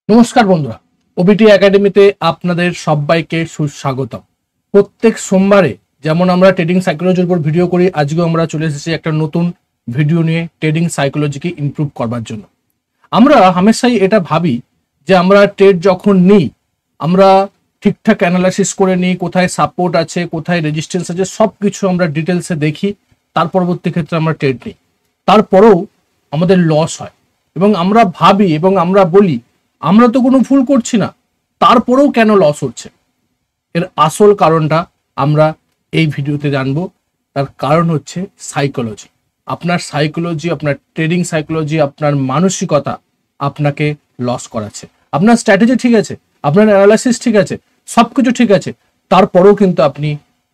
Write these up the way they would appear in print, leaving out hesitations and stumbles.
নমস্কার বন্ধুরা, ওবিটি একাডেমিতে আপনাদের সবাইকে সুস্বাগতম। প্রত্যেক সোমবারে যেমন আমরা ট্রেডিং সাইকোলজির উপর ভিডিও করি, আজকেও আমরা চলে এসেছি একটা নতুন ভিডিও নিয়ে ট্রেডিং সাইকোলজিকে ইমপ্রুভ করবার জন্য। আমরা হামেশাই এটা ভাবি যে আমরা ট্রেড যখন নিই, আমরা ঠিকঠাক অ্যানালাইসিস করে নিই, কোথায় সাপোর্ট আছে, কোথায় রেজিস্ট্যান্স আছে, সব কিছু আমরা ডিটেলসে দেখি, তার পরবর্তী ক্ষেত্রে আমরা ট্রেড নিই। তারপরেও আমাদের লস হয় এবং আমরা ভাবি এবং আমরা বলি আমরা তো কোনো ভুল করছি না, তারপরেও কেন লস হচ্ছে। এর আসল কারণটা আমরা এই ভিডিওতে জানবো। তার কারণ হচ্ছে সাইকোলজি। আপনার সাইকোলজি, আপনার ট্রেডিং সাইকোলজি, আপনার মানসিকতা আপনাকে লস করাচ্ছে। আপনার স্ট্র্যাটেজি ঠিক আছে, আপনার অ্যানালাইসিস ঠিক আছে, সব কিছু ঠিক আছে, তারপরেও কিন্তু আপনি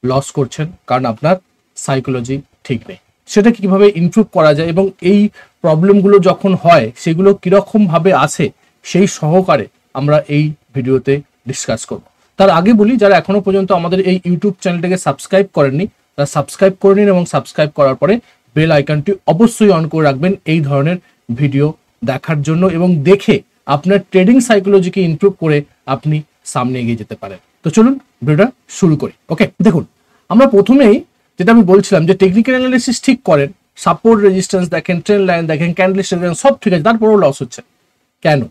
লস করছেন, কারণ আপনার সাইকোলজি ঠিক নেই। সেটা কিভাবে ইমপ্রুভ করা যায় এবং এই প্রবলেমগুলো যখন হয় সেগুলো কীরকমভাবে আসে সেই সহকারে আমরা এই ভিডিওতে ডিসকাস করব। তার আগে বলি, যারা এখনো পর্যন্ত আমাদের এই ইউটিউব চ্যানেলটাকে সাবস্ক্রাইব করেননি তারা সাবস্ক্রাইব করে নিন এবং সাবস্ক্রাইব করার পরে বেল আইকনটি অবশ্যই অন করে রাখবেন এই ধরনের ভিডিও দেখার জন্য, এবং দেখে আপনার ট্রেডিং সাইকোলজিকে ইমপ্রুভ করে আপনি সামনে এগিয়ে যেতে পারেন। তো চলুন ভিডিওটা শুরু করি। ওকে, দেখুন, আমরা প্রথমেই যেটা আমি বলছিলাম যে টেকনিক্যাল অ্যানালিসিস ঠিক করেন, সাপোর্ট রেজিস্ট্যান্স দেখেন, ট্রেন্ড লাইন দেখেন, ক্যান্ডেলস্টিক দেখেন, সব ঠিক আছে, তারপরেও লস হচ্ছে কেন?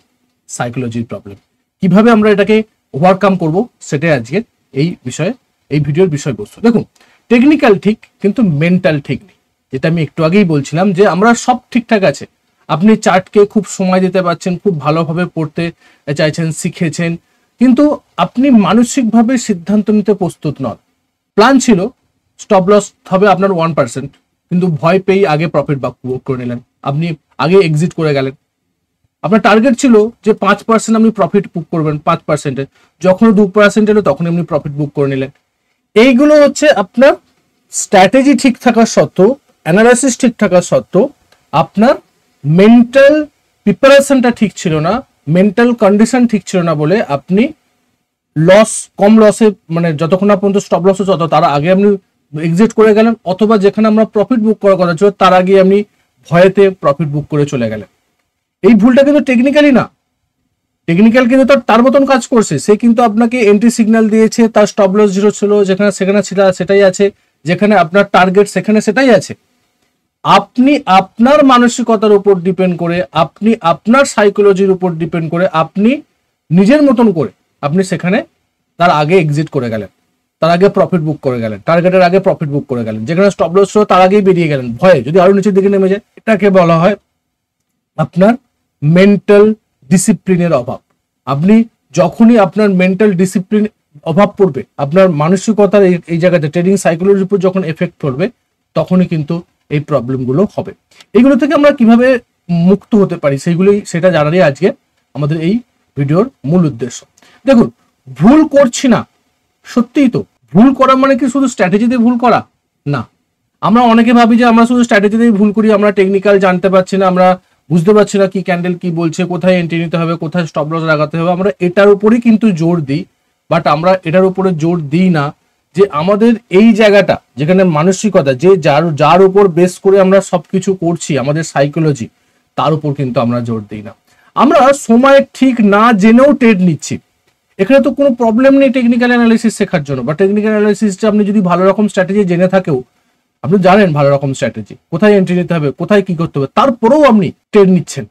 সাইকোলজির প্রবলেম। কিভাবে আমরা এটাকে ওভারকাম করব সেটাই আজকে এই বিষয়ে, এই ভিডিওর বিষয়বস্তু। দেখুন, টেকনিক্যাল ঠিক কিন্তু মেন্টাল ঠিক নেই। যেটা আমি একটু আগেই বলছিলাম যে আমরা সব ঠিকঠাক আছে, আপনি চার্টকে খুব সময় দিতে পারছেন, খুব ভালোভাবে পড়তে চাইছেন, শিখেছেন, কিন্তু আপনি মানসিকভাবে সিদ্ধান্ত নিতে প্রস্তুত নন। প্ল্যান ছিল স্টপ লস হবে আপনার 1%, কিন্তু ভয় পেয়ে আগে প্রফিট বুক করে নিলেন, আপনি আগে এক্সিট করে গেলেন। আপনার টার্গেট ছিল যে 5% আপনি প্রফিট বুক করবেন, 5%, যখন 2% এলো তখন আপনি প্রফিট বুক করে নিলেন। এইগুলো হচ্ছে আপনার স্ট্র্যাটেজি ঠিক থাকার সত্ত্বেও, অ্যানালাইসিস ঠিক থাকার সত্ত্বেও আপনার মেন্টাল প্রিপারেশনটা ঠিক ছিল না, মেন্টাল কন্ডিশন ঠিক ছিল না বলে আপনি লস, কম লসে, মানে যতক্ষণ না পর্যন্ত স্টপ লস হচ্ছে তার আগে আপনি এক্সিট করে গেলেন, অথবা যেখানে আমরা প্রফিট বুক করার কথা ছিল তার আগে আপনি ভয়েতে প্রফিট বুক করে চলে গেলেন। এই ভুলটা কিন্তু টেকনিক্যালি না, টেকনিক্যাল কিন্তু তার মতন কাজ করছে। সে কিন্তু আপনাকে এন্ট্রি সিগন্যাল দিয়েছে, তার স্টপ লস 0 ছিল, যেখানে সেখানে সেটাই আছে, যেখানে আপনার টার্গেট সেখানে সেটাই আছে। আপনি আপনার মানসিকতার উপর ডিপেন্ড করে, আপনি আপনার সাইকোলজির উপর ডিপেন্ড করে, আপনি নিজের মতন করে আপনি সেখানে তার আগে এক্সিট করে গেলেন, তার আগে প্রফিট বুক করে গেলেন, টার্গেটের আগে প্রফিট বুক করে গেলেন, যেখানে স্টপ লস ছিল তার আগেই বেরিয়ে গেলেন ভয়ে, যদি আরো নিচের দিকে নেমে যায়। এটাকে বলা হয় আপনার মেন্টাল ডিসিপ্লিনের অভাব। আপনি যখনই আপনার মেন্টাল ডিসিপ্লিন অভাব পড়বে, আপনার মানসিকতার এই জায়গাতে ট্রেডিং সাইকোলজির উপর যখন এফেক্ট পড়বে, তখনই কিন্তু এই প্রবলেমগুলো হবে। এইগুলো থেকে আমরা কিভাবে মুক্ত হতে পারি সেটা জানারই আজকে আমাদের এই ভিডিওর মূল উদ্দেশ্য। দেখুন, ভুল করছি না, সত্যিই তো ভুল করা মানে কি শুধু স্ট্র্যাটেজিতে ভুল করা না। আমরা অনেকে ভাবি যে আমরা শুধু স্ট্র্যাটেজিতেই ভুল করি, আমরা টেকনিক্যাল জানতে পারছি না, আমরা বুঝতে পারছি না কি ক্যান্ডেল কি বলছে, কোথায় এন্ট্রি নিতে হবে, কোথায় স্টপ লস লাগাতে হবে। আমরা এটার উপরই কিন্তু জোর দিই, বাট আমরা এটার উপরে জোর দিই না যে আমাদের এই জায়গাটা, যেখানে মানসিকতা, যে যার উপর বেস করে আমরা সবকিছু করছি, আমাদের সাইকোলজি, তার উপর কিন্তু আমরা জোর দিই না। আমরা সময় ঠিক না জেনেও ট্রেড নিচ্ছি। এখানে তো কোনো প্রবলেম নেই টেকনিক্যাল অ্যানালাইসিস শেখার জন্য, বা টেকনিক্যাল অ্যানালাইসিসটা আপনি যদি ভালো রকম স্ট্র্যাটেজি জেনে থাকেও, আপনি জানেন ভালো রকম স্ট্র্যাটেজি, কোথায় এন্ট্রি নিতে হবে, কোথায় কি করতে হবে, তারপরেও আপনি ট্রেড নিচ্ছেন।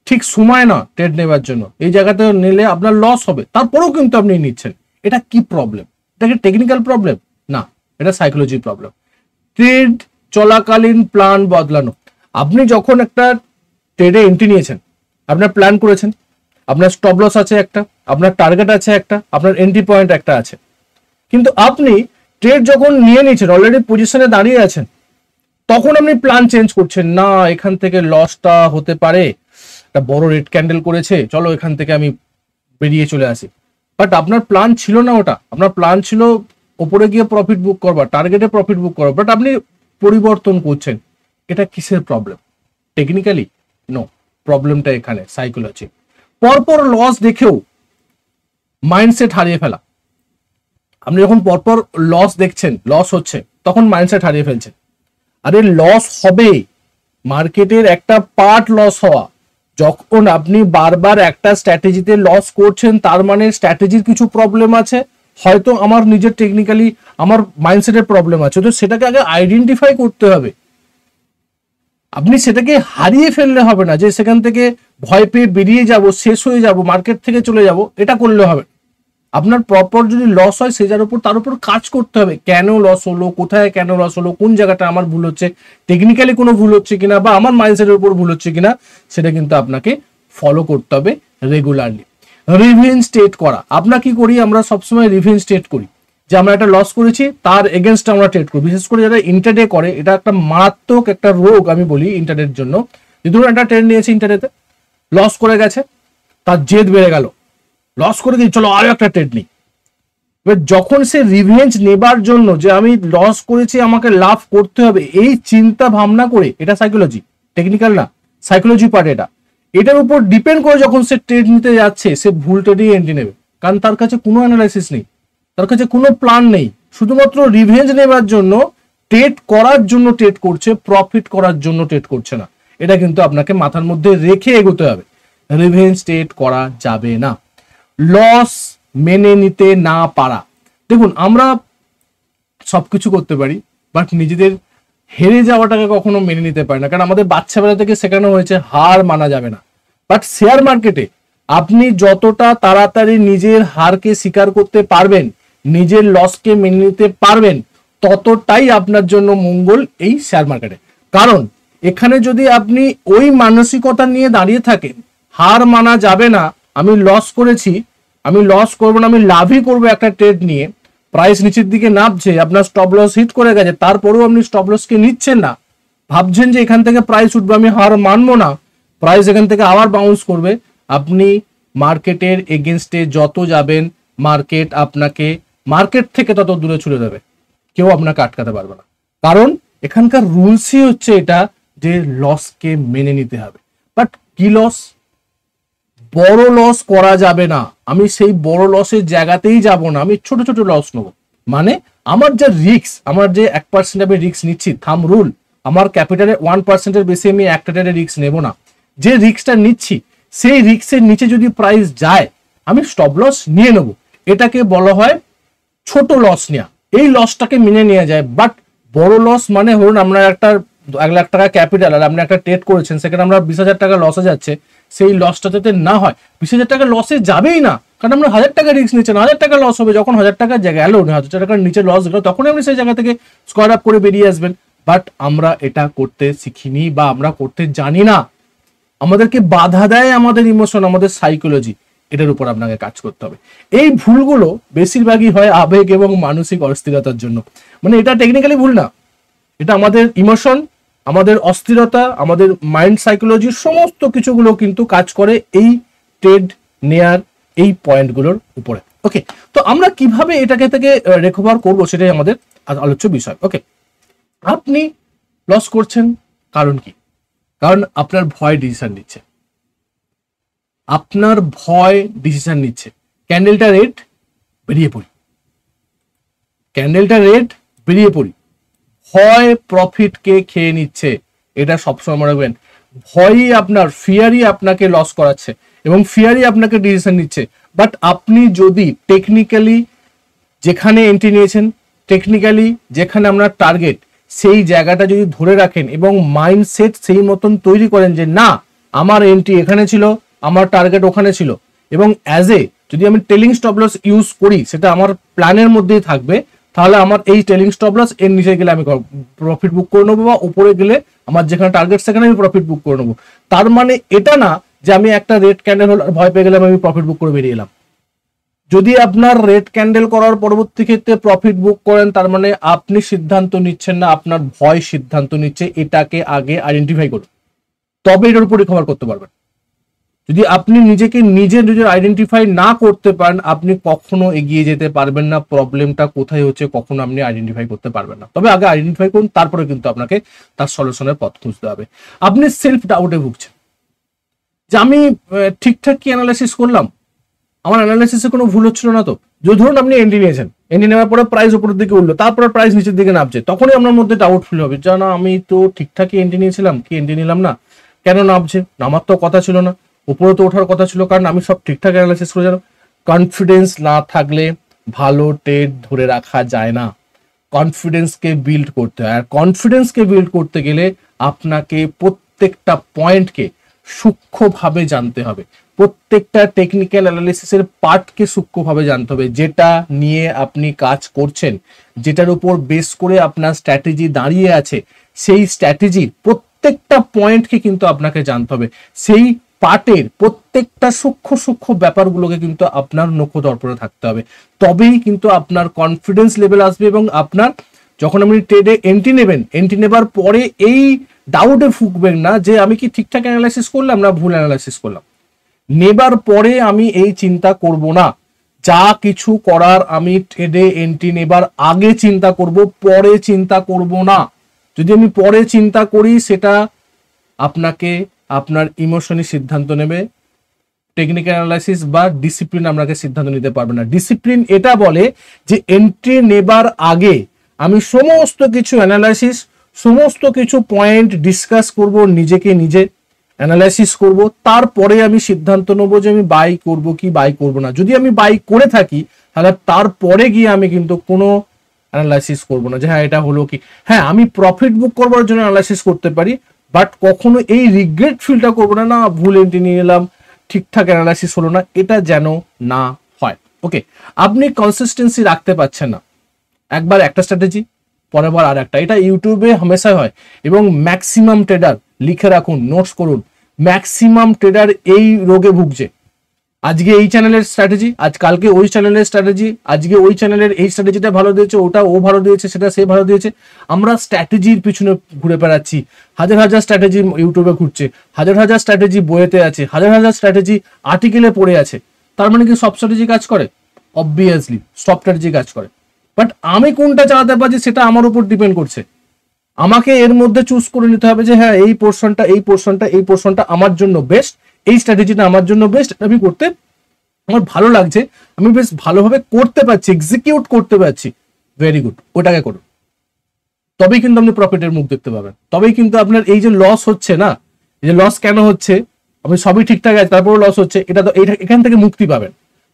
ঠিক সময় না ট্রেড নেবার জন্য, এই জায়গাতে নিলে আপনার লস হবে, তারপরেও কিন্তু আপনি নিচ্ছেন। এটা কি প্রবলেম? এটা কি টেকনিক্যাল প্রবলেম? না, এটা সাইকোলজির প্রবলেম। ট্রেড চলাকালীন প্ল্যান বদলানো। আপনি যখন একটা ট্রেডে এন্ট্রি নিয়েছেন, আপনার প্ল্যান করেছেন, আপনার স্টপ লস আছে একটা, আপনার টার্গেট আছে একটা, আপনার এন্ট্রি পয়েন্ট একটা আছে, কিন্তু আপনি ট্রেড যখন নিয়ে নিয়েছেন, অলরেডি পজিশনে দাঁড়িয়ে আছেন, তখন আপনি প্ল্যান চেঞ্জ করছেন। না, এখান থেকে লসটা হতে পারে, একটা বড় রেড ক্যান্ডেল করেছে, চলো এখান থেকে আমি বেরিয়ে চলে আসি। বাট আপনার প্ল্যান ছিল না ওটা, আপনার প্ল্যান ছিল ওপরে গিয়ে প্রফিট বুক করবা, টার্গেটে প্রফিট বুক করবা, বাট আপনি পরিবর্তন করছেন। এটা কিসের প্রবলেম? টেকনিক্যালি নো, প্রবলেমটা এখানে সাইকোলজি। পরপর লস দেখেও মাইন্ডসেট হারিয়ে ফেলা। আপনি যখন পরপর লস দেখছেন, লস হচ্ছে, তখন মাইন্ডসেট হারিয়ে ফেলছেন। আরে লস হবে, মার্কেটের একটা পার্ট লস হওয়া। যখন আপনি বারবার একটা স্ট্র্যাটেজিতে লস করছেন, তার মানে স্ট্র্যাটেজির কিছু প্রবলেম আছে, হয়তো আমার নিজের টেকনিক্যালি আমার মাইন্ডসেটের প্রবলেম আছে, তো সেটাকে আগে আইডেন্টিফাই করতে হবে। আপনি সেটাকে হারিয়ে ফেললে হবে না, যে সেখান থেকে ভয় পেয়ে বেরিয়ে যাব, শেষ হয়ে যাব, মার্কেট থেকে চলে যাব, এটা করলে হবে। আপনার প্রপার যদি লস হয় তার উপর কাজ করতে হবে। কেন লস হলো, কোথায় কেন লস হলো, কোন জায়গাটা আমার ভুল হচ্ছে, টেকনিক্যালি কোনো ভুল হচ্ছে কিনা, বা আমার মাইন্ডসেটের উপর ভুল হচ্ছে কিনা, সেটা কিন্তু আপনাকে ফলো করতে হবে রেগুলারলি। রিভেঞ্জ স্টেট করা, আমরা কি করি, আমরা সবসময় রিভেঞ্জ স্টেট করি, যে আমরা একটা লস করেছি তার এগেনস্ট আমরা ট্রেড করি। বিশেষ করে যারা ইন্টারডে করে, এটা একটা মারাত্মক একটা রোগ আমি বলি ইন্টারডের জন্য। যে ধরুন একটা ট্রেড নিয়েছে ইন্টারডেতে, লস করে গেছে, তার জেদ বেড়ে গেল, লস করে দিয়ে চলো আরো একটা ট্রেড নিই। এবার যখন সে রিভেঞ্জ নেবার জন্য, যে আমি লস করেছি আমাকে লাভ করতে হবে, এই চিন্তা ভাবনা করে, এটা সাইকোলজি, টেকনিক্যাল না, সাইকোলজি পার্ট এটা, এটার উপর ডিপেন্ড করে যখন সে ট্রেড নিতে যাচ্ছে, সে ভুল ট্রেডই এন্ট্রি নেবে। কারণ তার কাছে কোনো অ্যানালাইসিস নেই, তার কাছে কোনো প্ল্যান নেই, শুধুমাত্র রিভেঞ্জ নেবার জন্য, ট্রেড করার জন্য ট্রেড করছে, প্রফিট করার জন্য ট্রেড করছে না। এটা কিন্তু আপনাকে মাথার মধ্যে রেখে এগোতে হবে। রিভেঞ্জ ট্রেড করা যাবে না। লস মেনে নিতে না পারা, দেখুন আমরা সবকিছু করতে পারি, বাট নিজেদের হেরে যাওয়াটাকে কখনো মেনে নিতে পারি না, কারণ আমাদের বাচ্চাবেলা থেকে শেখানো হয়েছে হার মানা যাবে না। বাট শেয়ার মার্কেটে আপনি যতটা তাড়াতাড়ি নিজের হারকে স্বীকার করতে পারবেন, নিজের লসকে মেনে নিতে পারবেন, ততটাই আপনার জন্য মঙ্গল এই শেয়ার মার্কেটে। কারণ এখানে যদি আপনি ওই মানসিকতা নিয়ে দাঁড়িয়ে থাকেন, হার মানা যাবে না, আমি লস করেছি, আমি লস করবো না, আমি লাভই করবো একটা ট্রেড নিয়ে, প্রাইস নিচের দিকে নামছে, আপনার স্টপ লস হিট করে গেছে, তারপরেও আপনি স্টপ লসকে নিচ্ছেন না, ভাবছেন যে এখান থেকে প্রাইস উঠবে, আমি হার মানবো না, প্রাইস এখান থেকে আবার বাউন্স করবে, আপনি মার্কেটের এগেনস্টে যত যাবেন, মার্কেট আপনাকে মার্কেট থেকে তত দূরে ছুড়ে দেবে, কেউ আপনাকে আটকাতে পারবে না। কারণ এখানকার রুলসই হচ্ছে এটা, যে লসকে মেনে নিতে হবে। বাট কি লস, বড় লস করা যাবে না, আমি সেই বড় লসের জায়গাতেই যাব না, আমি ছোট ছোট লস নেবো। মানে আমার যে রিস্ক, আমার যে 1% আমি রিস্ক নিচ্ছি, থাম রুল, আমার ক্যাপিটালের 1%-এর বেশি আমি একটা ট্রেডে রিস্ক নেব না। যে রিস্কটা নিচ্ছি, সেই রিস্কের নিচে যদি প্রাইস যায়, আমি স্টপ লস নিয়ে নেব। এটাকে বলা হয় ছোট লস নেওয়া, এই লসটাকে মেনে নেওয়া যায়। বাট বড় লস মানে ধরুন আমরা একটা 1 লাখ টাকা ক্যাপিটাল, আর আপনি একটা ট্রেড করেছেন, সেখানে আমরা 20,000 টাকা লসে যাচ্ছে, সেই লসটা যাতে না হয়, 20,000 টাকা লসে যাবেই না, কারণ আমরা 1,000 টাকা রিস্ক নিচ্ছেন, 1,000 টাকা লস হবে। যখন 1,000 টাকা গেল, 1,000 টাকার নিচে লস গেল, তখন আপনি সেই জায়গা থেকে স্কোয়ার আপ করে বেরিয়ে আসবেন। বাট আমরা এটা করতে শিখিনি, বা আমরা করতে জানি না, আমাদেরকে বাধা দেয় আমাদের ইমোশন, আমাদের সাইকোলজি, এটার উপর আপনাকে কাজ করতে হবে। এই ভুলগুলো বেশিরভাগই হয় আবেগ এবং মানসিক অস্থিরতার জন্য। মানে এটা টেকনিক্যালি ভুল না, এটা আমাদের ইমোশন, আমাদের অস্থিরতা, আমাদের মাইন্ড সাইকোলজি, সমস্ত কিছুগুলো কিন্তু কাজ করে এই ট্রেড নেয়ার এই পয়েন্টগুলোর উপরে। ওকে, তো আমরা কিভাবে এটাকে থেকে রিকভার করবো, সেটাই আমাদের আলোচ্য বিষয়। ওকে, আপনি লস করছেন, কারণ কি? কারণ আপনার ভয় ডিসিশন নিচ্ছে, আপনার ভয় ডিসিশন নিচ্ছে। ক্যান্ডেলটা রেড, বেরিয়ে পড়ি, ক্যান্ডেলটা রেড, বেরিয়ে পড়ি, ভয় প্রফিটকে খেয়ে নিচ্ছে। এটা সবসময় মনে রাখবেন, ভয়ই আপনার, ফিয়ারই আপনাকে লস করাচ্ছে, এবং ফিয়ারই আপনাকে ডিসিশন নিচ্ছে। বাট আপনি যদি টেকনিক্যালি যেখানে এন্ট্রি নিয়েছেন, টেকনিক্যালি যেখানে আপনার টার্গেট, সেই জায়গাটা যদি ধরে রাখেন এবং মাইন্ডসেট সেই মতন তৈরি করেন, যে না আমার এন্ট্রি এখানে ছিল, আমার টার্গেট ওখানে ছিল, এবং অ্যাজ এ যদি আমি টেলিং স্টপ লস ইউজ করি, সেটা আমার প্ল্যানের মধ্যেই থাকবে, তাহলে আমার এই টেলিং স্টপ লস এর নিচে গেলে আমি প্রফিট বুক করে নেবো, বা উপরে গেলে আমার যেখানে টার্গেট সেখানে আমি প্রফিট বুক করে নেবো। তার মানে এটা না যে আমি একটা রেড ক্যান্ডেল হল ভয় পেয়ে গেলাম, আমি প্রফিট বুক করে বেরিয়ে এলাম। যদি আপনার রেড ক্যান্ডেল করার পরবর্তী ক্ষেত্রে প্রফিট বুক করেন, তার মানে আপনি সিদ্ধান্ত নিচ্ছেন না, আপনার ভয় সিদ্ধান্ত নিচ্ছে। এটাকে আগে আইডেন্টিফাই করুন, তবে এটার উপর রিকভার করতে পারবেন। যদি আপনি নিজেকে নিজের আইডেন্টিফাই না করতে পারেন, আপনি কখনো এগিয়ে যেতে পারবেন না। প্রবলেমটা কোথায় হচ্ছে কখনো আপনি আইডেন্টিফাই করতে পারবেন না। তবে আগে আইডেন্টিফাই করুন, তারপরে কিন্তু আপনাকে তার সলিউশনের পথ খুঁজতে হবে। আপনি সেলফ ডাউটে ভুগছেন, যে আমি ঠিকঠাক কি অ্যানালাইসিস করলাম, আমার অ্যানালাইসিসে কোনো ভুল হচ্ছিল না তো। যদি ধরুন আপনি এন্ট্রি নিয়েছেন, এন্ট্রি নেওয়ার পরে প্রাইস উপরের দিকে উঠলো, তারপরে প্রাইস নিচের দিকে নামছে, তখনই আপনার মধ্যে ডাউট ফিল হবে, যে না আমি তো ঠিকঠাকই এন্ট্রি নিয়েছিলাম, কি এন্ট্রি নিলাম না। কেন নামছে? নামার তো কথা ছিল না, উপরে তো ওঠার কথা ছিল, কারণ আমি সব ঠিকঠাক অ্যানালাইসিস করে জানো। কনফিডেন্স না থাকলে ভালো ট্রেড ধরে রাখা যায় না, কনফিডেন্সকে বিল্ড করতে হয়। আর কনফিডেন্সকে বিল্ড করতে গেলে আপনাকে প্রত্যেকটা পয়েন্টকে সূক্ষ্মভাবে জানতে হবে, প্রত্যেকটা টেকনিক্যাল অ্যানালিসিসের পার্টকে সূক্ষ্মভাবে জানতে হবে। যেটা নিয়ে আপনি কাজ করছেন, যেটার উপর বেস করে আপনার স্ট্র্যাটেজি দাঁড়িয়ে আছে, সেই স্ট্র্যাটেজির প্রত্যেকটা পয়েন্টকে কিন্তু আপনাকে জানতে হবে। সেই পার্টের প্রত্যেকটা সূক্ষ্ম সূক্ষ্ম ব্যাপারগুলোকে কিন্তু আপনার নখ দর্পণে থাকতে হবে। তবেই কিন্তু আপনার কনফিডেন্স লেভেল আসবে, এবং আপনার যখন আপনি ট্রেডে এন্ট্রি নেবেন, এন্ট্রি নেবার পরে এই ডাউটে ভুগবেন না যে আমি কি ঠিকঠাক অ্যানালাইসিস করলাম না ভুল অ্যানালাইসিস করলাম। নেবার পরে আমি এই চিন্তা করব না, যা কিছু করার আমি ট্রেডে এন্ট্রি নেবার আগে চিন্তা করব, পরে চিন্তা করব না। যদি আমি পরে চিন্তা করি, সেটা আপনাকে আপনার ইমোশনালি সিদ্ধান্ত নেবে, টেকনিক্যাল অ্যানালাইসিস বা ডিসিপ্লিন আপনাকে সিদ্ধান্ত নিতে পারবে না। ডিসিপ্লিন এটা বলে যে এন্ট্রি নেবার আগে আমি সমস্ত কিছু অ্যানালাইসিস, সমস্ত কিছু পয়েন্ট ডিসকাস করব, নিজেকে নিজে অ্যানালাইসিস করব, তারপরে আমি সিদ্ধান্ত নেবো যে আমি বাই করব কি বাই করব না। যদি আমি বাই করে থাকি, তাহলে তারপরে গিয়ে আমি কিন্তু কোনো অ্যানালাইসিস করব না যে হ্যাঁ এটা হলো কি। হ্যাঁ, আমি প্রফিট বুক করবার জন্য অ্যানালাইসিস করতে পারি, বাট কখনো এই রিগ্রেট ফিলটা করবো না, না ভুল এন্ট্রি নিয়ে নিলাম, ঠিকঠাক অ্যানালাইসিস হলো না, এটা যেন না হয়। ওকে, আপনি কনসিস্টেন্সি রাখতে পারছেন না, একবার একটা স্ট্র্যাটেজি, পরের বার আর একটা, এটা ইউটিউবে হামেশাই হয়। এবং ম্যাক্সিমাম ট্রেডার, লিখে রাখুন, নোটস করুন, ম্যাক্সিমাম ট্রেডার এই রোগে ভুগছে। আজকে এই চ্যানেলের স্ট্র্যাটেজি, আজ কালকে ওই চ্যানেলের স্ট্র্যাটেজি, আজকে ওই চ্যানেলের এই স্ট্র্যাটেজিটা ভালো দিয়েছে, ওটা ও ভালো দিয়েছে, সেটা সে ভালো দিয়েছে। আমরা স্ট্র্যাটেজির পিছনে ঘুরে বেড়াচ্ছি, হাজার হাজার স্ট্র্যাটেজি ইউটিউবে ঘুরছে, হাজার হাজার স্ট্র্যাটেজি বইয়েতে আছে, হাজার হাজার স্ট্র্যাটেজি আর্টিকেলে পড়ে আছে। তার মানে কি সব স্ট্র্যাটেজি কাজ করে? অবভিয়াসলি সব স্ট্র্যাটেজি কাজ করে, বাট আমি কোনটা চালাতে পারছি সেটা আমার উপর ডিপেন্ড করছে। আমাকে এর মধ্যে চুজ করে নিতে হবে যে হ্যাঁ এই পোর্শনটা এই পোর্শনটা এই পোর্শনটা আমার জন্য বেস্ট, এই স্ট্র্যাটেজিটা আমার জন্য বেস্ট, আমি করতে আমার ভালো লাগছে, আমি বেশ ভালোভাবে করতে পারছি, এক্সিকিউট করতে পারছি, ভেরি গুড, ওটাকে করুন। তবেই কিন্তু আপনি প্রফিটের মুখ দেখতে পাবেন, তবেই কিন্তু আপনার এই যে লস হচ্ছে না, এই যে লস কেন হচ্ছে, আপনি সবই ঠিকঠাক আছে তারপরে লস হচ্ছে, এটা তো এখান থেকে মুক্তি পাবেন।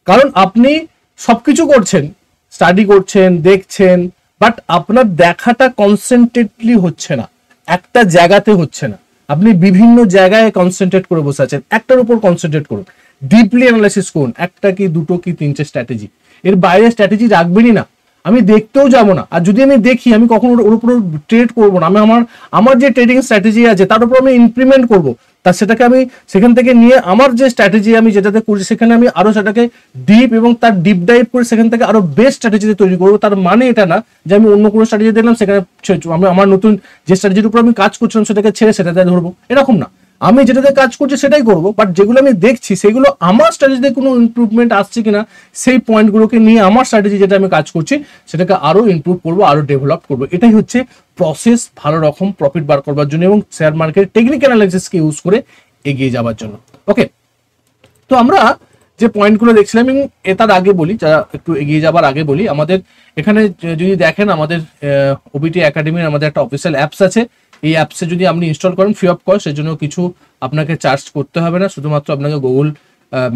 কারণ আপনি সবকিছু করছেন, স্টাডি করছেন, দেখছেন, বাট আপনার দেখাটা কনসেন্ট্রেটলি হচ্ছে না, একটা জায়গাতে হচ্ছে না। আপনি বিভিন্ন জায়গায় কনসেন্ট্রেট করে বসে আছেন, একটার উপর কনসেন্ট্রেট করুন, ডিপলি অ্যানালাইসিস করুন, একটা কি দুটো কি তিনটে স্ট্র্যাটেজি, এর বাইরে স্ট্র্যাটেজি রাখবেনই না। আমি দেখতেও যাবো না, আর যদি আমি দেখি আমি কখনো ওর উপর ট্রেড করবো না। আমি আমার যে ট্রেডিং স্ট্র্যাটেজি আছে তার উপর আমি ইমপ্লিমেন্ট করবো, তা সেটাকে আমি সেখান থেকে নিয়ে আমার যে স্ট্র্যাটেজি আমি যেটাতে করছি সেখানে আমি আরো সেটাকে ডিপ এবং তার ডিপ ডাইভ করে সেখান থেকে আরো বেস্ট স্ট্র্যাটেজি তৈরি করবো। তার মানে এটা না যে আমি অন্য কোনো স্ট্র্যাটেজি দেখলাম সেখানে আমি আমার নতুন যে স্ট্র্যাটেজির উপর আমি কাজ করছিলাম সেটাকে ছেড়ে সেটাতে ধরবো, এরকম না। আমি যেটাতে কাজ করছি সেটাই করবো, বাট যেগুলো আমি দেখছি সেগুলো আমার স্ট্র্যাটেজিতে কোনো ইমপ্রুভমেন্ট আসছে কিনা, সেই পয়েন্টগুলোকে নিয়ে আমার স্ট্র্যাটেজি যেটা আমি কাজ করছি সেটাকে আরো ইমপ্রুভ করবো, আরো ডেভেলপ করবো। এটাই হচ্ছে প্রসেস ভালো রকম প্রফিট বার করবার জন্য এবং শেয়ার মার্কেট টেকনিক্যাল অ্যানালাইসিসকে ইউজ করে এগিয়ে যাওয়ার জন্য। ওকে, তো আমরা যে পয়েন্টগুলো দেখছিলাম, এবং তার আগে বলি, যারা একটু এগিয়ে যাবার আগে বলি, আমাদের এখানে যদি দেখেন আমাদের ওবিটি একাডেমির আমাদের একটা অফিসিয়াল অ্যাপস আছে। এই অ্যাপসে যদি আপনি ইনস্টল করেন ফ্রি অফ কস্ট, সেজন্য কিছু আপনাকে চার্জ করতে হবে না, শুধুমাত্র আপনাকে গুগল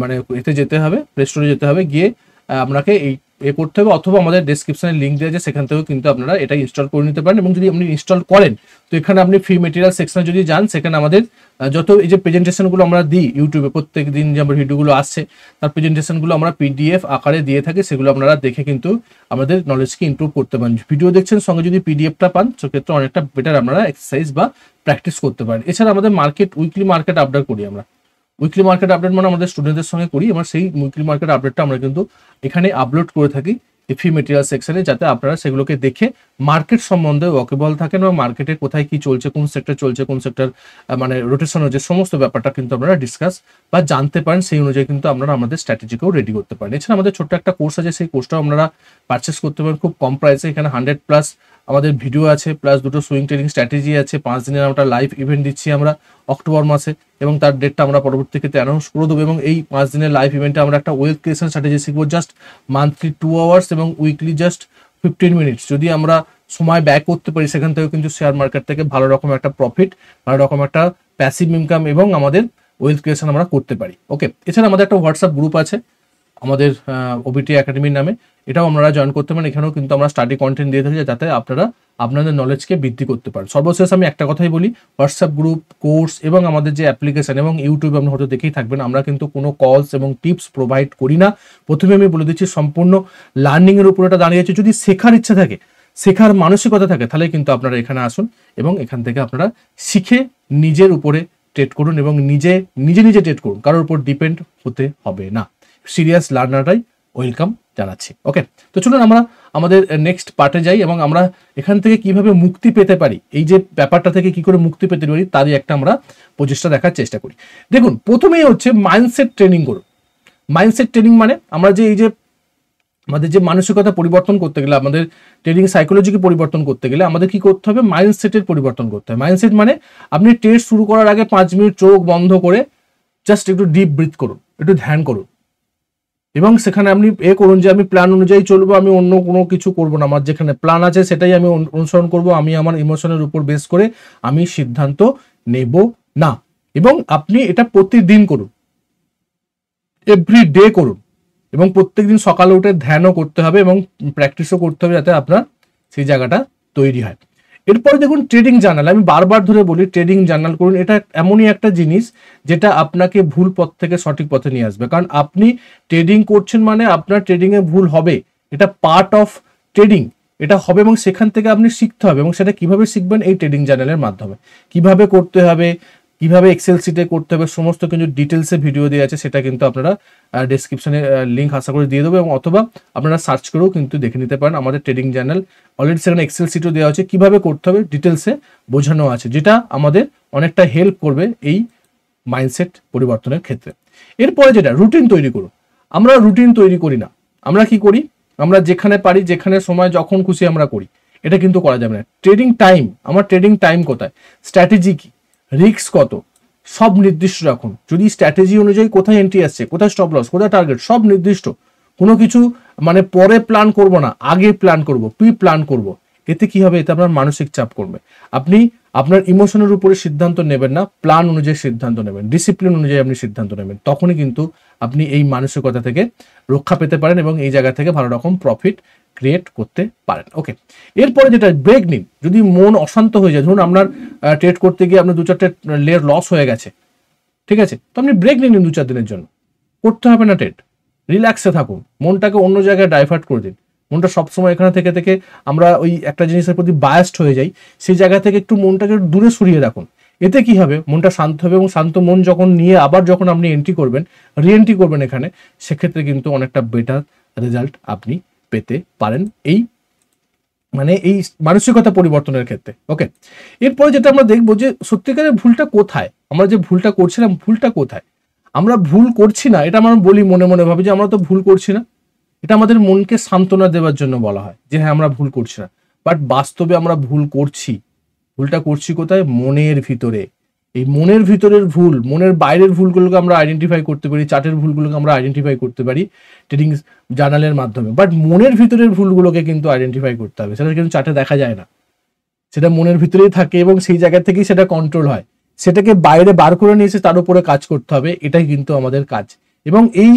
মানে এতে যেতে হবে, প্লে স্টোরে যেতে হবে, গিয়ে আপনাকে এই করতে হবে, অথবা আমাদের ডেসক্রিপশনে লিঙ্ক দেওয়া আছে সেখান থেকেও কিন্তু আপনারা এটা ইনস্টল করে নিতে পারেন। এবং যদি আপনি ইনস্টল করেন তো এখানে আপনি ফ্রি মেটেরিয়াল সেকশনে যদি যান, সেখানে আমাদের যত এই যে প্রেজেন্টেশনগুলো আমরা দিই ইউটিউবে, প্রত্যেক দিন যে আমার ভিডিওগুলো আসছে তার প্রেজেন্টেশনগুলো আমরা পিডিএফ আকারে দিয়ে থাকি, সেগুলো আপনারা দেখে কিন্তু আমাদের নলেজকে ইমপ্রুভ করতে পারেন। ভিডিও দেখছেন, সঙ্গে যদি পিডিএফটা পান সেক্ষেত্রে অনেকটা বেটার আপনারা এক্সারসাইজ বা প্র্যাকটিস করতে পারেন। এছাড়া আমাদের উইকলি মার্কেট আপডেট করি আমরা, উইকলি মার্কেট আপডেট মানে আমাদের স্টুডেন্টদের সঙ্গে করি, আমরা সেই উইকলি মার্কেট আপডেটটা আমরা কিন্তু এখানে আপলোড করে থাকি ফ্রি মেটেরিয়াল সেকশনে, যাতে আপনারা সেগুলোকে দেখে মার্কেট সম্বন্ধে ওয়াকেবল থাকেন এবং মার্কেটে কোথায় কি চলছে, কোন সেক্টর চলছে, কোন সেক্টর মানে রোটেশন হচ্ছে, সমস্ত ব্যাপারটা কিন্তু আপনারা ডিসকাস বা জানতে পারেন। সেই অনুযায়ী কিন্তু আপনারা আমাদের স্ট্র্যাটেজিকেও রেডি করতে পারেন। এছাড়া আমাদের ছোট্ট একটা কোর্স আছে, সেই কোর্সটাও আপনারা পারচেস করতে পারেন খুব কম প্রাইসে। এখানে 100+ আমাদের ভিডিও আছে, প্লাস দুটো সুইং ট্রেডিং স্ট্র্যাটেজি আছে, 5 দিনের আমরা লাইভ ইভেন্ট দিচ্ছি আমরা অক্টোবর মাসে, এবং তার ডেটটা আমরা পরবর্তী ক্ষেত্রে অ্যানাউন্স করে দেবো। এবং এই 5 দিনের লাইভ ইভেন্টে আমরা একটা ওয়েলথ ক্রিয়েশন স্ট্র্যাটেজি শিখবো, জাস্ট মান্থলি 2 আওয়ার্স এবং উইকলি জাস্ট 15 মিনিটস। যদি আমরা সময় ব্যয় করতে পারি সেখান থেকে কিন্তু শেয়ার মার্কেট থেকে ভালো রকম একটা প্রফিট, ভালো রকম একটা প্যাসিভ ইনকাম এবং আমাদের ওয়েলথ ক্রিয়েশন আমরা করতে পারি। ওকে, এছাড়া আমাদের একটা হোয়াটসঅ্যাপ গ্রুপ আছে আমাদের ওবিটি একাডেমির নামে, এটাও আপনারা জয়েন করতে পারেন। এখানেও কিন্তু আমরা স্টাডি কন্টেন্ট দিয়ে থাকি যাতে আপনারা আপনাদের নলেজকে বৃদ্ধি করতে পারেন। সর্বশেষ আমি একটা কথাই বলি, হোয়াটসঅ্যাপ গ্রুপ, কোর্স এবং আমাদের যে অ্যাপ্লিকেশন এবং ইউটিউবে আপনি হয়তো দেখেই থাকবেন, আমরা কিন্তু কোনো কলস এবং টিপস প্রোভাইড করি না। প্রথমে আমি বলে দিচ্ছি সম্পূর্ণ লার্নিংয়ের উপর এটা দাঁড়িয়েছে। যদি শেখার ইচ্ছা থাকে, শেখার মানসিকতা থাকে, তাহলে কিন্তু আপনারা এখানে আসুন এবং এখান থেকে আপনারা শিখে নিজের উপরে ট্রেড করুন এবং নিজে নিজে ট্রেড করুন, কারোর উপর ডিপেন্ড হতে হবে না। সিরিয়াস লার্নাররাই ওয়েলকাম জানাচ্ছি। ওকে, তো চলুন আমরা আমাদের নেক্সট পার্টে যাই এবং আমরা এখান থেকে কিভাবে মুক্তি পেতে পারি, এই যে ব্যাপারটা থেকে কি করে মুক্তি পেতে পারি তারই একটা আমরা প্রচেষ্টা দেখার চেষ্টা করি। দেখুন, প্রথমেই হচ্ছে মাইন্ডসেট ট্রেনিং করুন। মাইন্ডসেট ট্রেনিং মানে আমরা যে এই যে আমাদের যে মানসিকতা পরিবর্তন করতে গেলে, আমাদের ট্রেডিং সাইকোলজিকে পরিবর্তন করতে গেলে আমাদের কি করতে হবে, মাইন্ডসেটের পরিবর্তন করতে হবে। মাইন্ডসেট মানে আপনি ট্রেড শুরু করার আগে 5 মিনিট চোখ বন্ধ করে জাস্ট একটু ডিপ ব্রিথ করুন, একটু ধ্যান করুন এবং সেখানে আপনি করুন যে আমি প্ল্যান অনুযায়ী চলবো, আমি অন্য কোনো কিছু করবো না, আমার যেখানে প্ল্যান আছে সেটাই আমি অনুসরণ করব, আমি আমার ইমোশনের উপর বেস করে আমি সিদ্ধান্ত নেব না। এবং আপনি এটা প্রতিদিন করুন, এভরি ডে করুন এবং প্রত্যেকদিন সকালে উঠে ধ্যানও করতে হবে এবং প্র্যাকটিসও করতে হবে যাতে আপনার সেই জায়গাটা তৈরি হয়। এরপরে দেখুন ট্রেডিং জার্নাল, আমি বারবার ধরে বলি ট্রেডিং জার্নাল করুন। এটা এমনই একটা জিনিস যেটা আপনাকে ভুল পথ থেকে সঠিক পথে নিয়ে আসবে, কারণ আপনি ট্রেডিং করছেন মানে আপনার ট্রেডিংয়ে ভুল হবে, এটা পার্ট অফ ট্রেডিং, এটা হবে এবং সেখান থেকে আপনি শিখতে হবে। এবং সেটা কিভাবে শিখবেন, এই ট্রেডিং জার্নালের মাধ্যমে। কিভাবে করতে হবে, কিভাবে এক্সেল শিটে করতে হবে, সমস্ত কিছু ডিটেলসে ভিডিও দেওয়া আছে, সেটা কিন্তু আপনারা ডেসক্রিপশনে লিঙ্ক আশা করে দিয়ে দেবো এবং অথবা আপনারা সার্চ করেও কিন্তু দেখে নিতে পারেন আমাদের ট্রেডিং জার্নাল। অলরেডি সেখানে এক্সেল শিটও দেওয়া আছে, কিভাবে করতে হবে ডিটেলসে বোঝানো আছে, যেটা আমাদের অনেকটা হেল্প করবে এই মাইন্ডসেট পরিবর্তনের ক্ষেত্রে। এরপরে যেটা রুটিন তৈরি করুন। আমরা রুটিন তৈরি করি না, আমরা কি করি, আমরা যেখানে পারি যেখানে সময় যখন খুশি আমরা করি, এটা কিন্তু করা যাবে না। ট্রেডিং টাইম, আমার ট্রেডিং টাইম কোথায়, স্ট্র্যাটেজি কি, রিস্ক কত, সব নির্দিষ্ট রাখুন। যদি স্ট্র্যাটেজি অনুযায়ী কোথায় এন্ট্রি আসছে, কোথায় স্টপ লস, কোথায় টার্গেট, সব নির্দিষ্ট। কোনো কিছু মানে পরে প্ল্যান করব না, আগে প্ল্যান করব, প্রি প্ল্যান করব। এতে কি হবে, এতে আপনার মানসিক চাপ করবে। আপনি আপনার ইমোশনের উপরে সিদ্ধান্ত নেবেন না, প্ল্যান অনুযায়ী সিদ্ধান্ত নেবেন, ডিসিপ্লিন অনুযায়ী আপনি সিদ্ধান্ত নেবেন। তখনই কিন্তু আপনি এই মানসিকতা থেকে রক্ষা পেতে পারেন এবং এই জায়গা থেকে ভালো রকম প্রফিট ক্রিয়েট করতে পারেন। ওকে, এরপরে যেটা ব্রেক নিন। যদি মন অশান্ত হয়ে যায়, ধরুন আপনার ট্রেড করতে গিয়ে আপনার 2-4টে লেয়ার লস হয়ে গেছে, ঠিক আছে, তো আপনি ব্রেক নিন 2-4 দিনের জন্য, করতে হবে না ট্রেড, রিল্যাক্সে থাকুন, মনটাকে অন্য জায়গায় ডাইভার্ট করে দিন। মনটা সবসময় এখানে থেকে থেকে আমরা ওই একটা জিনিসের প্রতি বায়াসড হয়ে যাই, সেই জায়গা থেকে একটু মনটাকে দূরে সরিয়ে রাখুন। এতে কি হবে, মনটা শান্ত হবে এবং শান্ত মন যখন নিয়ে আবার যখন আপনি এন্ট্রি করবেন, রিএন্ট্রি করবেন এখানে, সেক্ষেত্রে কিন্তু অনেকটা বেটার রেজাল্ট আপনি পেতে পারেন এই মানে এই মানসিকতা পরিবর্তনের ক্ষেত্রে। ওকে, এরপরে যেটা আমরা দেখবো যে সত্যিকারের ভুলটা কোথায়, আমরা যে ভুলটা করছিলাম ভুলটা কোথায়। আমরা ভুল করছি না এটা আমরা বলি, মনে মনে ভাবি যে আমরা তো ভুল করছি না, এটা আমাদের মনকে সান্ত্বনা দেওয়ার জন্য বলা হয় যে হ্যাঁ আমরা ভুল করছি না। বাট বাস্তবে আমরা ভুল করছি। ভুলটা করছি কোথায়, মনের ভিতরে। এই মনের ভিতরের ভুল, মনের বাইরের ভুলগুলোকে আমরা আইডেন্টিফাই করতে পারি, চার্টের ভুলগুলোকে আমরা আইডেন্টিফাই করতে পারি ট্রেডিং জার্নালের মাধ্যমে। বাট মনের ভিতরের ভুলগুলোকে কিন্তু আইডেন্টিফাই করতে হবে, সেটা কিন্তু চার্টে দেখা যায় না, সেটা মনের ভিতরেই থাকে এবং সেই জায়গা থেকেই সেটা কন্ট্রোল হয়। সেটাকে বাইরে বার করে নিয়ে এসে তার উপরে কাজ করতে হবে, এটাই কিন্তু আমাদের কাজ। এবং এই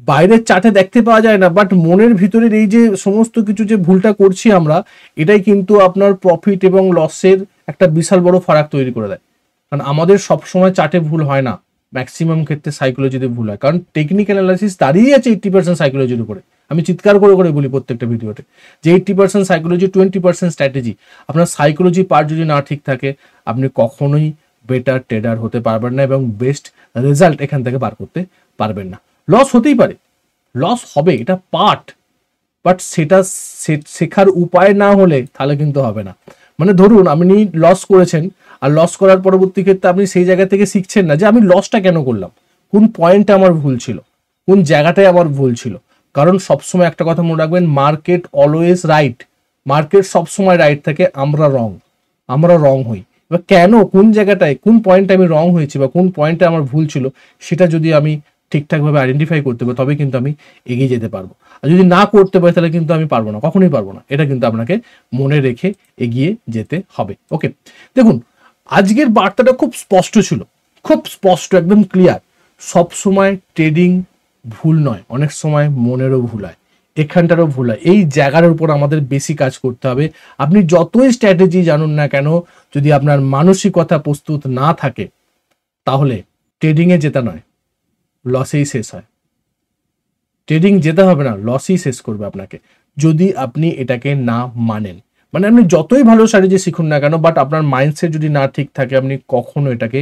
বাইরের চার্টে দেখতে পাওয়া যায় না, বাট মনের ভিতরের এই যে সমস্ত কিছু যে ভুলটা করছি আমরা, এটাই কিন্তু আপনার প্রফিট এবং লসের একটা বিশাল বড় ফারাক তৈরি করে দেয়। কারণ আমাদের সবসময় চার্টে ভুল হয় না, ম্যাক্সিমাম ক্ষেত্রে সাইকোলজিতে ভুল হয়, কারণ টেকনিক্যাল অ্যানালাইসিস দাঁড়িয়ে আছে 80% সাইকোলজির উপরে। আমি চিৎকার করে করে বলি প্রত্যেকটা ভিডিওতে যে 80% সাইকোলজি, 20% স্ট্র্যাটেজি। আপনার সাইকোলজি পার্ট যদি না ঠিক থাকে, আপনি কখনোই বেটার ট্রেডার হতে পারবেন না এবং বেস্ট রেজাল্ট এখান থেকে বার করতে পারবেন না। লস হতেই পারে, লস হবে, এটা পার্ট, বাট সেটা শেখার উপায় না হলে তাহলে কিন্তু হবে না। মানে ধরুন আপনি লস করেছেন, আর লস করার পরবর্তী ক্ষেত্রে আপনি সেই জায়গা থেকে শিখছেন না যে আমি লসটা কেন করলাম, কোন পয়েন্টে আমার ভুল ছিল, কোন জায়গাটায় আমার ভুল ছিল। কারণ সবসময় একটা কথা মনে রাখবেন, মার্কেট অলওয়েজ রাইট, মার্কেট সবসময় রাইট থাকে, আমরা রং হই। এবার কেন, কোন জায়গাটায়, কোন পয়েন্টে আমি রং হয়েছি বা কোন পয়েন্টে আমার ভুল ছিল, সেটা যদি আমি ঠিকঠাকভাবে আইডেন্টিফাই করতে পারি তবে কিন্তু আমি এগিয়ে যেতে পারবো। আর যদি না করতে পারি তাহলে কিন্তু আমি পারবো না, কখনোই পারবো না। এটা কিন্তু আপনাকে মনে রেখে এগিয়ে যেতে হবে। ওকে, দেখুন আজকের বার্তাটা খুব স্পষ্ট ছিল, খুব স্পষ্ট, একদম ক্লিয়ার। সব সময় ট্রেডিং ভুল নয়, অনেক সময় মনেরও ভুল হয়, এখানটারও ভুল হয়। এই জায়গার উপর আমাদের বেশি কাজ করতে হবে। আপনি যতই স্ট্র্যাটেজি জানুন না কেন, যদি আপনার মানসিকতা প্রস্তুত না থাকে, তাহলে ট্রেডিংয়ে জেতা নয়, লসেই শেষ হয়। ট্রেডিং যেতে হবে না, লসই শেষ করবে আপনাকে, যদি আপনি এটাকে না মানেন। মানে আপনি যতই ভালো স্ট্র্যাটেজি শিখুন না কেন, বাট আপনার মাইন্ডসেট যদি না ঠিক থাকে, আপনি কখনো এটাকে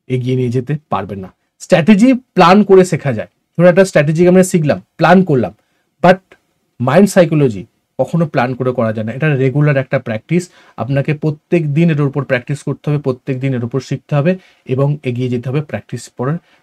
এগিয়ে নিয়ে যেতে পারবেন না। স্ট্র্যাটেজি প্ল্যান করে শেখা যায়। ধরুন একটা স্ট্র্যাটেজি আমরা শিখলাম, প্ল্যান করলাম, বাট মাইন্ড সাইকোলজি কখনো প্ল্যান করে করা যায় না। এটা রেগুলার একটা প্র্যাকটিস। আপনাকে প্রত্যেক দিন এর উপর প্র্যাকটিস করতে হবে, প্রত্যেক দিন এর উপর শিখতে হবে এবং এগিয়ে যেতে হবে।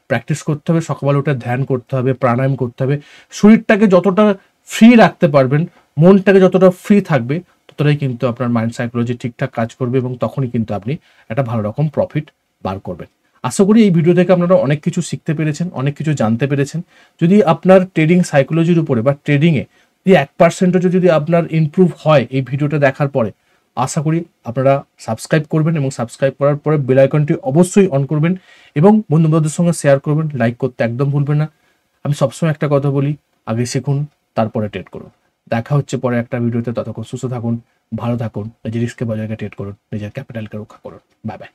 প্র্যাকটিস করতে হবে, সকালবেলা উঠে ধ্যান করতে হবে, প্রাণায়াম করতে হবে। শরীরটাকে যতটা ফ্রি রাখতে পারবেন, মনটাকে যতটা ফ্রি থাকবে, ততটাই কিন্তু আপনার মাইন্ড সাইকোলজি ঠিকঠাক কাজ করবে এবং তখনই কিন্তু আপনি একটা ভালো রকম প্রফিট বার করবেন। আশা করি এই ভিডিও থেকে আপনারা অনেক কিছু শিখতে পেরেছেন, অনেক কিছু জানতে পেরেছেন। যদি আপনার ট্রেডিং সাইকোলজির উপরে বা ট্রেডিংয়ে যদি 1%ও যদি আপনার ইমপ্রুভ হয় এই ভিডিওটা দেখার পরে, আশা করি আপনারা সাবস্ক্রাইব করবেন এবং সাবস্ক্রাইব করার পরে বেল আইকনটি অবশ্যই অন করবেন এবং বন্ধুবান্ধবদের সঙ্গে শেয়ার করবেন। লাইক করতে একদম ভুলবেন না। আমি সবসময় একটা কথা বলি, আগে শিখুন, তারপরে ট্রেড করুন। দেখা হচ্ছে পরে একটা ভিডিওতে। ততক্ষণ সুস্থ থাকুন, ভালো থাকুন, নিজের রিস্কে বজায় রেখে ট্রেড করুন, নিজের ক্যাপিটালকে রক্ষা করুন। Bye bye.